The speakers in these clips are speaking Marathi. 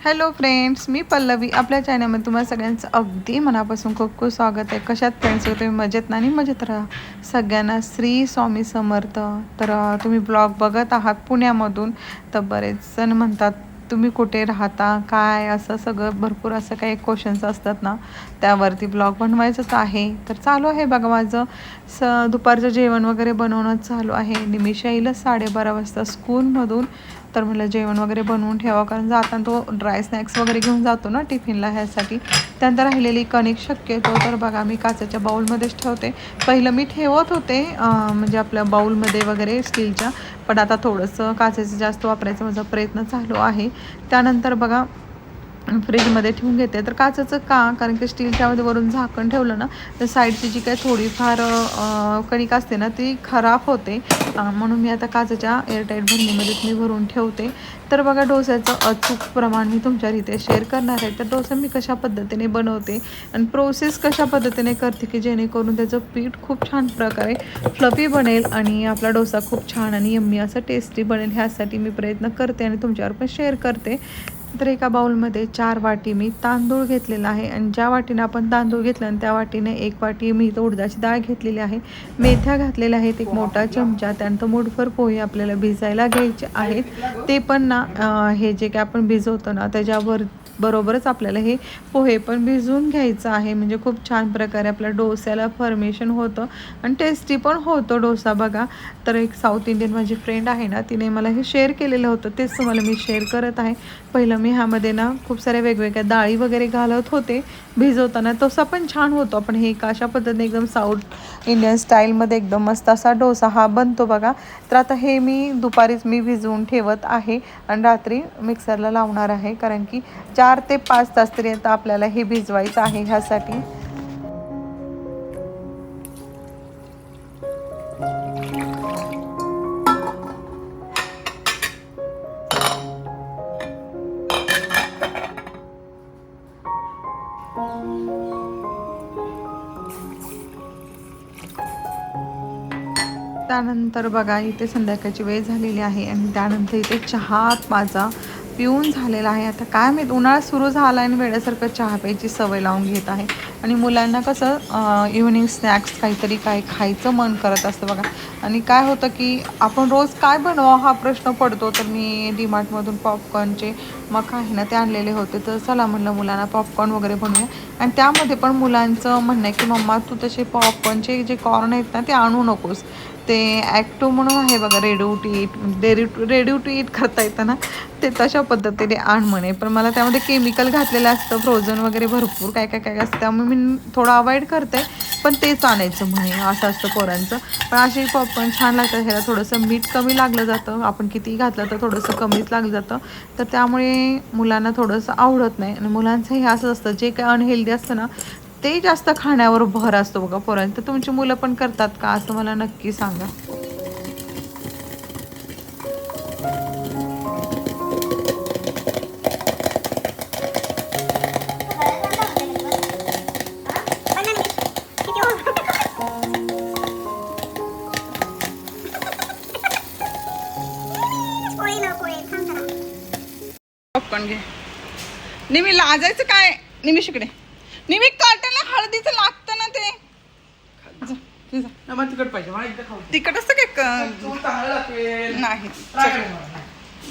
हॅलो फ्रेंड्स, मी पल्लवी. आपल्या चॅनलमध्ये तुम्हाला सगळ्यांचं अगदी मनापासून खूप खूप स्वागत आहे. कशात फ्रेंड्स हो तुम्ही? मजेत ना? आणि मजेत राहा. सगळ्यांना श्री स्वामी समर्थ. तर तुम्ही ब्लॉग बघत आहात पुण्यामधून. तर बरेच जण म्हणतात तुम्ही कुठे राहता, काय, असं सगळं भरपूर असं काही क्वेश्चन्स असतात ना, त्यावरती ब्लॉग बनवायचंच आहे. तर चालू आहे बघा माझं दुपारचं जेवण वगैरे बनवणं चालू आहे. निमिषा येईल 12:30 वाजता स्कूलमधून. तर मला जेवण वगैरे बनवून ठेवा, कारण जाताना तो ड्राय स्नॅक्स वगैरे घेऊन जातो ना टिफिनला, ह्यासाठी. त्यानंतर राहिलेली कणिक शक्यतो तर बघा मी काचेच्या बाऊलमध्येच ठेवते. पहिलं मी ठेवत होते म्हणजे आपल्या बाऊलमध्ये वगैरे स्टीलच्या, पण आता थोडंसं काचेचं जास्त वापरायचा माझा प्रयत्न चालू आहे. त्यानंतर बघा फ्रीजमध्ये ठेवून घेते. तर काचेचं का? कारण की स्टीलच्यामध्ये वरून झाकण ठेवलं ना, तर साईडची जी काही थोडीफार कणिक असते ना, ती खराब होते. म्हणून मी आता काचेच्या एअरटाईट भरणीमध्येच मी भरून ठेवते. तर बघा डोस्याचं अचूक प्रमाण मी तुमच्या इथे शेअर करणार आहे. तर डोसा मी कशा पद्धतीने बनवते आणि प्रोसेस कशा पद्धतीने करते की जेणेकरून त्याचं पीठ खूप छान प्रकारे फ्लफी बनेल आणि आपला डोसा खूप छान आणि यम्मी असं टेस्टी बनेल, ह्यासाठी मी प्रयत्न करते आणि तुमच्यावर पण शेअर करते. तर एका बाउलमध्ये 4 वाटी मी तांदूळ घेतलेला आहे आणि ज्या वाटीने आपण तांदूळ घेतला आणि त्या वाटीने 1 वाटी मी उडदाची डाळ घेतलेली आहे. मेथ्या घातलेल्या आहेत 1 मोठा चमचा. त्यानंतर मूठभर पोहे आपल्याला भिजायला घ्यायचे आहेत. ते पण ना हे जे काय आपण भिजवतो ना त्याच्यावर बरोबरच आपल्याला हे पोहे पण भिजवून घ्यायचं आहे. म्हणजे खूप छान प्रकारे आपल्या डोस्याला फॉर्मेशन होतं आणि टेस्टी पण होतो डोसा बघा. तर एक साऊथ इंडियन माझी फ्रेंड आहे ना, तिने मला हे शेअर केलेलं होतं, तेच तुम्हाला मी शेअर करत आहे. पहिलं मी ह्यामध्ये ना खूप साऱ्या वेगवेगळ्या डाळी वगैरे घालत होते भिजवताना. तसा पण छान होतो. आपण हे अशा पद्धतीने एकदम साऊथ इंडियन स्टाईलमध्ये एकदम मस्त असा डोसा हा बनतो बघा. तर आता हे मी दुपारीच मी भिजवून ठेवत आहे आणि रात्री मिक्सरला लावणार आहे, कारण की 4 ते 5 तास तरी आता आपल्याला हे भिजवायचं आहे. ह्यासाठी त्यानंतर बघा इथे संध्याकाळची वेळ झालेली आहे आणि त्यानंतर इथे चहा माझा पिऊन झालेला आहे. आता काय माहीत, उन्हाळा सुरू झाला आणि वेळेसारखं चहा प्यायची सवय लावून घेत आहे. आणि मुलांना कसं इव्हनिंग स्नॅक्स काहीतरी काय खायचं मन करत असतं बघा. आणि काय होतं की आपण रोज काय बनवावं हा प्रश्न पडतो. तर मी डीमार्टमधून पॉपकॉर्नचे मग आहे ना ते आणलेले होते. तर चला म्हणलं मुलांना पॉपकॉर्न वगैरे बनवूया. आणि त्यामध्ये पण मुलांचं म्हणणं आहे की मम्मा तू तसे पॉपकॉर्नचे जे कॉर्न आहेत ना ते आणू नकोस. ते ॲक्टो म्हणून आहे बघा, रेडी टू ईट करता येतं ना, ते तशा पद्धतीने आण म्हणे. पण मला त्यामध्ये केमिकल घातलेलं असतं, फ्रोझन वगैरे भरपूर काय काय काय असतं, त्यामुळे मी थोडं अवॉइड करते. पण तेच आणायचं म्हणे, असं असतं पोरांचं. पण असे पॉपकॉर्न छान लागतात. ह्याला थोडंसं मीठ कमी लागलं जातं, आपण कितीही घातलं तर थोडंसं कमीच लागलं जातं. तर त्यामुळे मुलांना थोडंसं आवडत नाही. आणि मुलांचं हे असं असतं, जे काय अनहेल्दी असतं ना ते जास्त खाण्यावर भर असतो बघा पोरांचं. तर तुमची मुलं पण करतात का असं मला नक्की सांगा. पॉपकॉर्न घे. निमी लाजायचं काय? निमिष इकडे. निमी काटायला हळदीचं लागतं ना ते. तिकट पाहिजे मला एकदा खाऊ. तिखट असतं काय? चांगलं लागेल नाही. Try कर मला.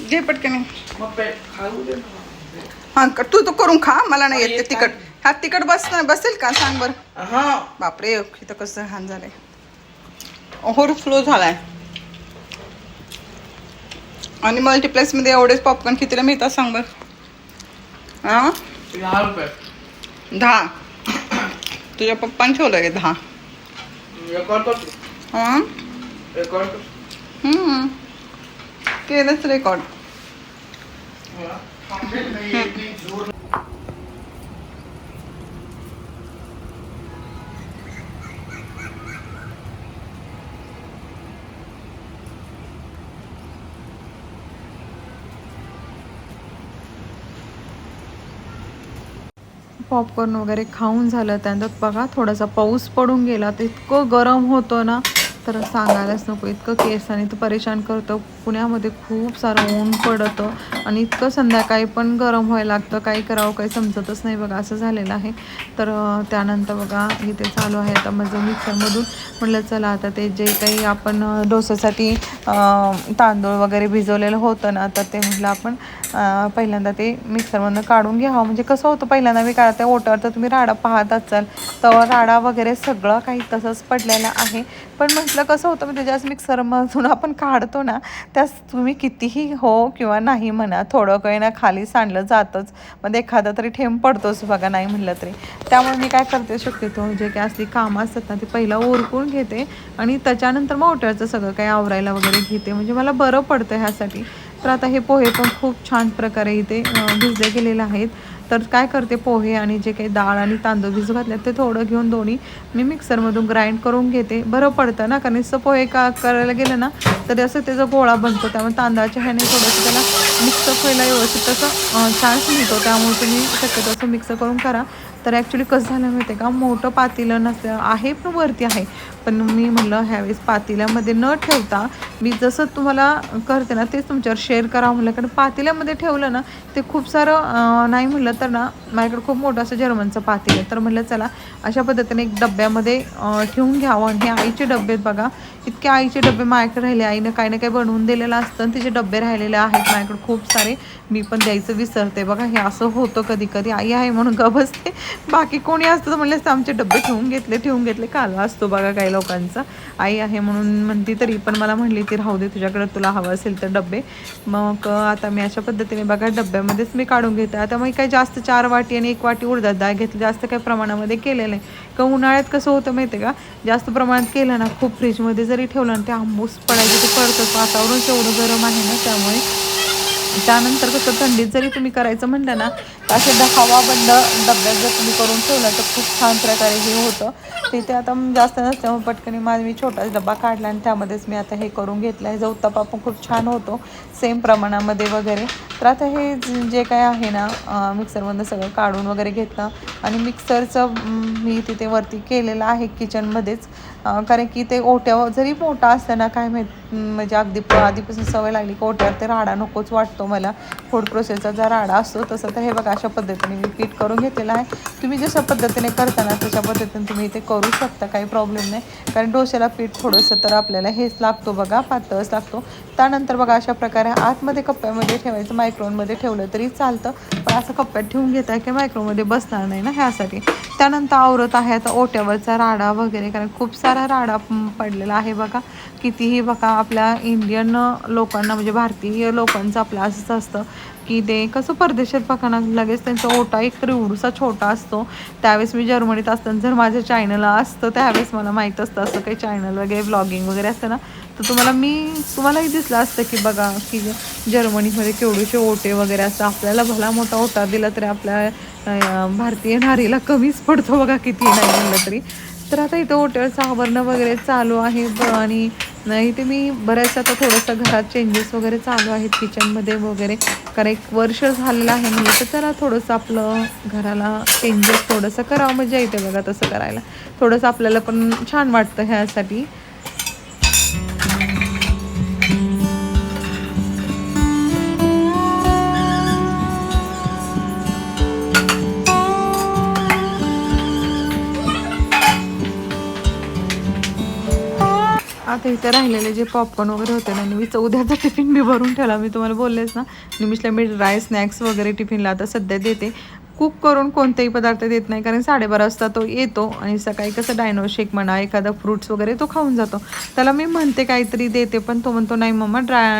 घे पटकन. मग खाऊ दे ना. हा तू तो करून खा, मला नाही येत ते तिखट. हा तिखट बसेल का सांग बरं. हा बापरे, इथं कसं हान झालंय, ओव्हरफ्लो झालाय. आणि मल्टीप्लेक्स मध्ये एवढेच पॉपकॉर्न कितीला मिळतात सांग बरं. हा 10 रुपये 10. तुझ्या पप्पाने ठेवलं आहे 10. रेकॉर्ड करतो. हां रेकॉर्ड करतो. केलंच रेकॉर्ड. पॉपकॉर्न वगैरे खाऊन झालं. त्यानंतर बघा थोडासा पाऊस पडून गेला, तर इतकं गरम होतं ना, तर सांगायलाच नको, इतकं केस आणि तो परेशान करतो. पुण्यामध्ये खूप सारं ऊन पडतं आणि इतकं संध्याकाळी पण गरम व्हायला लागतं, काही करावं काही समजतच नाही बघा, असं झालेलं आहे. तर त्यानंतर बघा इथे चालू आहे आता माझं मिक्सरमधून. म्हटलं चला आता ते जे काही आपण डोसासाठी तांदूळ वगैरे भिजवलेलं होतं ना, तर ते म्हटलं आपण पहिल्यांदा ते मिक्सरमधून काढून घ्यावं. म्हणजे कसं होतं, पहिल्यांदा मी काढते ओट्यावर, तर तुम्ही राडा पाहत असाल तर राडा वगैरे सगळं काही तसंच पडलेलं आहे. पण म्हटलं कसं होतं, म्हणजे ज्याच मिक्सरमधून आपण काढतो ना, त्यास तुम्ही कितीही हो किंवा नाही म्हणा, थोडं काही ना खाली सांडलं जातंच, मग एखादा तरी ठेम पडतोच बघा, नाही म्हटलं तरी. त्यामुळे मी काय करते, शक्यतो जे काही असली कामं असतात ना, ती पहिला उरकून घेते आणि त्याच्यानंतर मग ओट्याचं सगळं काही आवरायला वगैरे घेते, म्हणजे मला बरं पडतं ह्यासाठी. तर आता हे पोहे पण खूप छान प्रकारे इथे भिजले गेलेले आहेत. तर काय करते, पोहे आणि जे काही डाळ आणि तांदूळ भिजू घातले ते थोडं घेऊन दोन्ही मी मिक्सरमधून ग्राइंड करून घेते. बरं पडतं ना, कारण नुसतं पोहे करायला गेलं ना तर असं त्याचा गोळा बनतो. त्यामुळे तांदळाच्या ह्याने थोडंसं त्याला मिक्स व्हायला व्यवस्थित तसं चान्स मिळतो. त्यामुळे तुम्ही शक्यतो असं मिक्स करून करा. तर ॲक्च्युली कसं झालं माहिती आहे का, मोठं पातेलं नसतं आहे, पण वरती आहे. पण मी म्हटलं ह्यावेळेस पातेल्यामध्ये न ठेवता मी जसं तुम्हाला करते ना तेच तुमच्यावर शेअर करावं म्हटलं, कारण पातेल्यामध्ये ठेवलं ना ते खूप सारं नाही म्हटलं तर ना, माझ्याकडे खूप मोठं असं जर्मनचं पातेलं, तर म्हटलं चला अशा पद्धतीने एक डब्यामध्ये ठेवून घ्यावं. आणि हे आईचे डबे बघा, इतके आईचे डबे माझ्याकडे राहिले, आईनं काही ना काही बनवून दिलेलं असतं आणि तिचे डबे राहिलेले आहेत माझ्याकडे खूप सारे. मी पण द्यायचं विसरते बघा, हे असं होतं कधी कधी. आई आहे म्हणून गप बसते, बाकी कोणी असतं तर म्हणलं आमचे डबे ठेवून घेतले कालवा असतो बघा काही लोकांचा. आई आहे म्हणून म्हणते, तरी पण मला म्हणली ती राहू दे तुझ्याकडे, तुला हवं असेल तर डबे. मग आता मी अशा पद्धतीने बघा डब्यामध्येच मी काढून घेते. आता मग काही जास्त 4 वाटी आणि 1 वाटी उडदाची डाळ घेतली, जास्त काही प्रमाणामध्ये केलेलं नाही. का उन्हाळ्यात कसं होतं माहिती आहे का, जास्त प्रमाणात केलं ना, खूप फ्रीजमध्ये जरी ठेवलं ना ते आंबूस पडायचं, ते पडतंच. वातावरण तेवढं गरम आहे ना, त्यामुळे. त्यानंतर कसं थंडीत जरी तुम्ही करायचं म्हटलं ना, असे हवाबंद डब्यात जर तुम्ही करून ठेवलं तर खूप छान प्रकारे हे होतं. तिथे आता जास्त नसल्यामुळे पटकन मी छोटाच डबा काढला आणि त्यामध्येच मी आता हे करून घेतलं आहे. जो उत्तप्पा पण खूप छान होतो सेम प्रमाणामध्ये वगैरे. तर आता हे जे काय आहे ना, मिक्सरमधनं सगळं काढून वगैरे घेतलं आणि मिक्सरचं मी तिथे वरती केलेलं आहे किचनमध्येच. कारण की ते ओट्यावर जरी मोठा असतं ना, काय माहीत, म्हणजे अगदी आधीपासून सवय लागली की ओट्यावर ते राडा नकोच वाटतो मला. फूड प्रोसेसचा जर राडा असतो तसं. तर हे बघा अशा पद्धतीने मी पीठ करून घेतलेलं आहे. तुम्ही जशा पद्धतीने करताना तशा पद्धतीने तुम्ही इथे करू शकता, काही प्रॉब्लेम नाही. कारण डोश्याला पीठ थोडंसं तर आपल्याला हेच लागतो बघा, पातळच लागतो. त्यानंतर बघा अशा प्रकारे आतमध्ये कप्प्यामध्ये ठेवायचं, मायक्रोनमध्ये ठेवलं तरी चालतं, पण असं कप्प्यात ठेवून घेताय की मायक्रोमध्ये बसणार नाही ना, ह्यासाठी. त्यानंतर आवरत आहे आता ओट्यावरचा राडा वगैरे, कारण खूप सारा राडा पडलेला आहे बघा. कितीही बघा आपल्या इंडियन लोकांना, म्हणजे भारतीय लोकांचं आपलं असंच असतं की ते कसं परदेशात बघा ना, लगेच त्यांचा ओटा एक तर एवढूसा छोटा असतो. त्यावेळेस मी जर्मनीत असताना जर माझ्या चॅनलला असतं त्यावेळेस मला माहीत असतं असं काही चॅनल वगैरे व्लॉगिंग वगैरे असतं ना, तर तुम्हालाही दिसलं असतं की बघा की जर्मनीमध्ये केवढेसे ओटे वगैरे असतं. आपल्याला भला मोठा ओटा दिला तरी आपल्या भारतीय नारीला कमीच पडतो बघा, किती नाही म्हणलं तरी. तर आता इथं ओट्यावरचं आवरणं वगैरे चालू आहे आणि इथे मी बऱ्याच आता थोडंसं घरात चेंजेस वगैरे चालू आहेत किचनमध्ये वगैरे. कारण 1 वर्ष झालेलं आहे म्हणजे तर त्याला थोडंसं आपलं घराला चेंजेस थोडंसं करावं, मजा येते बघा तसं करायला. थोडंसं आपल्याला पण छान वाटतं ह्यासाठी. आता इथे राहिलेले जे पॉपकॉर्न वगैरे होते ना, निमिषचा उद्याचा टिफिन मी भरून ठेवला. मी तुम्हाला बोललेच ना, निमिषला मी ड्राय स्नॅक्स वगैरे टिफिनला आता सध्या देते. कुक करून कोणतेही पदार्थ देत नाही, कारण 12:30 वाजता तो येतो आणि सकाळी कसं डायनो शेक म्हणा, एखादा फ्रूट्स वगैरे तो खाऊन जातो. त्याला मी म्हणते काहीतरी देते, पण तो म्हणतो नाही मम्मा,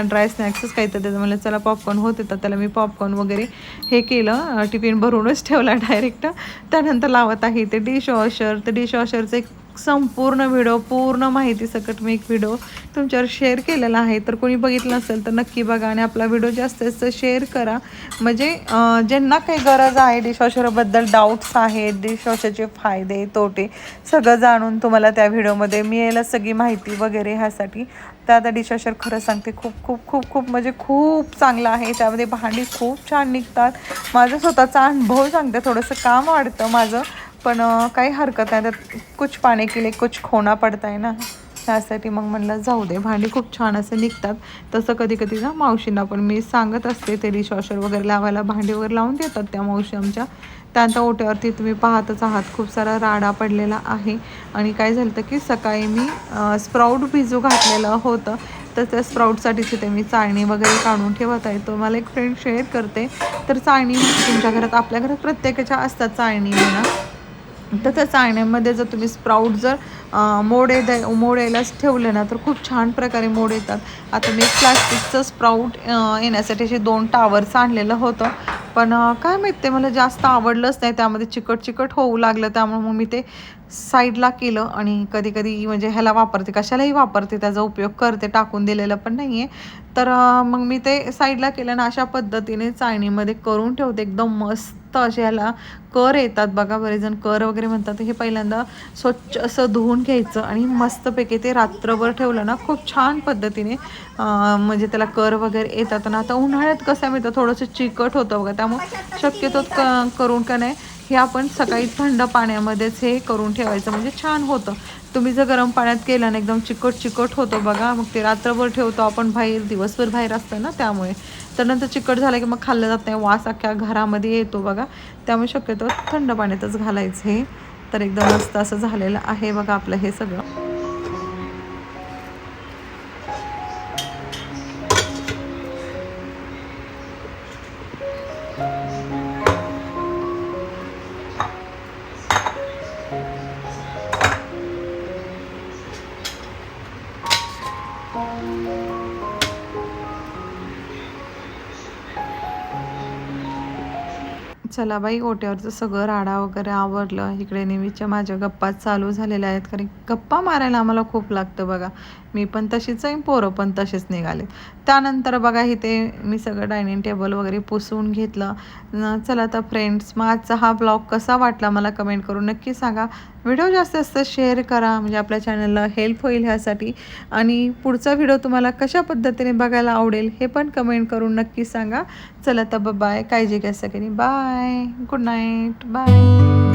ड्राय स्नॅक्सच काहीतरी देतं. म्हणलं चला पॉपकॉर्न होते, तर त्याला मी पॉपकॉर्न वगैरे हे केलं, टिफिन भरूनच ठेवला डायरेक्ट. त्यानंतर लावत आहे ते डिशवॉशर. तर डिशवॉशरचं एक संपूर्ण व्हिडिओ, पूर्ण माहिती सकट मी एक व्हिडिओ तुमच्यावर शेअर केलेला आहे. तर कोणी बघितलं नसेल तर नक्की बघा आणि आपला व्हिडिओ जास्त जास्त शेअर करा. म्हणजे ज्यांना काही गरज आहे, डिशवॉशरबद्दल डाऊट्स आहेत, डिशवॉशरचे फायदे तोटे सगळं जाणून तुम्हाला त्या व्हिडिओमध्ये मिळेल सगळी माहिती वगैरे ह्यासाठी. तर आता डिशवॉशर खरं सांगते खूप खूप खूप खूप म्हणजे खूप चांगलं आहे. त्यामध्ये भांडी खूप छान निघतात. माझं स्वतःचा अनुभव सांगते, थोडंसं काम वाढतं माझं, पण काही हरकत नाही. त्यात कुछ पाने के लिए कुछ खोना पडता है ना. त्यासाठी मग म्हणलं जाऊ दे, भांडी खूप छान असं निघतात. तसं कधी कधी ना मावशींना पण मी सांगत असते, ते डिशवॉशर वगैरे लावायला भांडी वगैरे लावून देतात त्या मावशी आमच्या. त्यानंतर ओट्यावरती तुम्ही पाहतच आहात खूप सारा राडा पडलेला आहे. आणि काय झालं की सकाळी मी स्प्राऊट भिजू घातलेलं होतं, तर त्या स्प्राऊटसाठी तिथे मी चाळणी वगैरे काढून ठेवत आहे. तो मला एक फ्रेंड शेअर करते, तर चाळणी तुमच्या घरात, आपल्या घरात प्रत्येकाच्या असतात चाळणी म्हणा, तर त्या चाळण्यामध्ये जर तुम्ही स्प्राऊट जर मोडायलाच ठेवले ना, तर खूप छान प्रकारे मोड येतात. आता मी प्लास्टिकचं स्प्राऊट येण्यासाठी असे 2 टावर्स आणलेलं होतं, पण काय माहीत ते मला जास्त आवडलंच नाही. त्यामध्ये चिकट होऊ लागलं, त्यामुळे मग मी ते साईडला केलं. आणि कधी कधी म्हणजे ह्याला वापरते, कशालाही वापरते, त्याचा उपयोग करते, टाकून दिलेलं पण नाही आहे. तर मग मी ते साईडला केलं ना, अशा पद्धतीने चाळणीमध्ये करून ठेवते. एकदम मस्त असे ह्याला कर येतात बघा. बरेचजण कर वगैरे म्हणतात. हे पहिल्यांदा स्वच्छ असं धुवून घ्यायचं आणि मस्तपैकी ते रात्रभर ठेवलं ना, खूप छान पद्धतीने म्हणजे त्याला कर वगैरे येतात. आणि आता उन्हाळ्यात कसं मिळतं, थोडंसं चिकट होतं बघा, त्यामुळे शक्यतो करून का नाही, हे आपण सकाळी थंड पाण्यामध्येच हे करून ठेवायचं, म्हणजे छान होतं. तुम्ही जर गरम पाण्यात केलं ना, एकदम चिकट होतं बघा. मग ते रात्रभर ठेवतो आपण, बाहेर दिवसभर बाहेर असतं ना, त्यामुळे तर नंतर चिकट झालं की मग खाल्लं जात नाही, वास अख्ख्या घरामध्ये येतो बघा. त्यामुळे शक्यतो थंड पाण्यातच घालायचं हे. तर एकदम मस्त असं झालेलं आहे बघा आपलं हे सगळं. चला बाई, ओट्यावरचं सगळं राडा वगैरे आवरलं. इकडे नेहमीच्या माझ्या गप्पा चालू झालेल्या आहेत, कारण गप्पा मारायला आम्हाला खूप लागतं बघा. मी पण तशीच आहे, पोरं पण तसेच निघाले. त्यानंतर बघा इथे मी सगळं डायनिंग टेबल वगैरे पुसून घेतलं. चला तर फ्रेंड्स, मग आजचा हा ब्लॉग कसा वाटला मला कमेंट करून नक्की सांगा. व्हिडिओ जास्तीत जास्त शेअर करा, म्हणजे आपल्या चॅनलला हेल्प होईल ह्यासाठी. आणि पुढचा व्हिडिओ तुम्हाला कशा पद्धतीने बघायला आवडेल हे पण कमेंट करून नक्की सांगा. चला तर बाय, काळजी घ्या सगळ्यांनी. Bye, good night, bye.